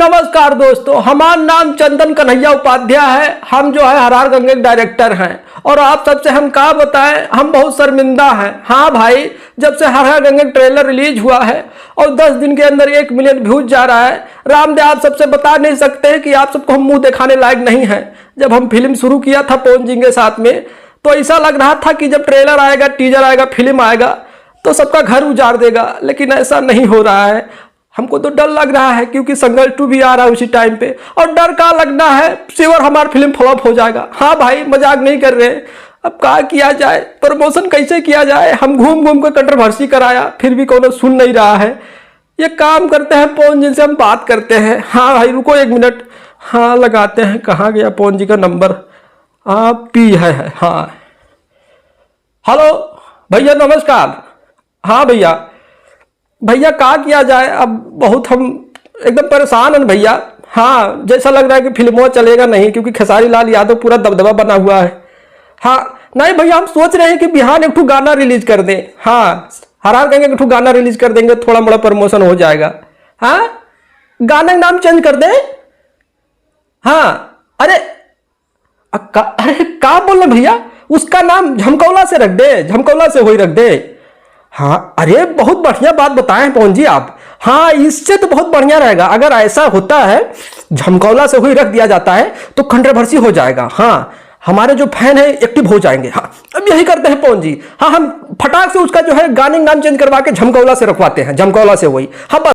नमस्कार दोस्तों, हमारा नाम चंदन कन्हैया उपाध्याय है। हम जो है हर गंगे के डायरेक्टर हैं और आप सबसे हम क्या बताएं, हम बहुत शर्मिंदा हैं। हाँ भाई, जब से हर गंगे ट्रेलर रिलीज हुआ है और 10 दिन के अंदर 1 मिलियन व्यूज जा रहा है, रामदेव आप सबसे बता नहीं सकते हैं कि आप सबको हम मुंह दिखाने लायक नहीं है। जब हम फिल्म शुरू किया था पवन जी के साथ में, तो ऐसा लग रहा था कि जब ट्रेलर आएगा, टीजर आएगा, फिल्म आएगा तो सबका घर उजाड़ देगा, लेकिन ऐसा नहीं हो रहा है। हमको तो डर लग रहा है क्योंकि संघर्ष 2 भी आ रहा है उसी टाइम पे, और डर का लगना है श्योर हमारा फिल्म फ्लॉप हो जाएगा। हाँ भाई, मजाक नहीं कर रहे। अब क्या किया जाए, प्रमोशन कैसे किया जाए? हम घूम घूम कर कंट्रोवर्सी कराया, फिर भी कोई सुन नहीं रहा है। ये काम करते हैं, पवन जी से हम बात करते हैं। हाँ भाई रुको 1 मिनट, हाँ लगाते हैं। कहाँ गया पवन जी का नंबर? पी है। हाँ हेलो भैया, नमस्कार। हाँ भैया, क्या किया जाए? अब बहुत हम एकदम परेशान हैं भैया। हाँ, जैसा लग रहा है कि फिल्मों चलेगा नहीं, क्योंकि खेसारी लाल यादव पूरा दबदबा बना हुआ है। हाँ नहीं भैया, हम सोच रहे हैं कि बिहार एक ठो गाना रिलीज कर दें। हाँ, हर कहेंगे एक ठो गाना रिलीज कर देंगे, थोड़ा मोड़ा प्रमोशन हो जाएगा। हाँ, गाने का नाम चेंज कर दें। हाँ अरे क्या बोल रहे भैया? उसका नाम झमकौला से रख दे, झमकौला से वही रख दे। हाँ अरे बहुत बढ़िया बात बताएं पवन जी आप। हाँ, इससे तो बहुत बढ़िया रहेगा। अगर ऐसा होता है, झमकौला से हुई रख दिया जाता है तो कंट्रोवर्सी हो जाएगा। हाँ, हमारे जो फैन है एक्टिव हो जाएंगे। हाँ, अब यही करते हैं पवन जी। हाँ, हम फटाक से उसका जो है गाने नाम चेंज करवा के झमकौला से रखवाते हैं, झमकौला से वही। हाँ बस।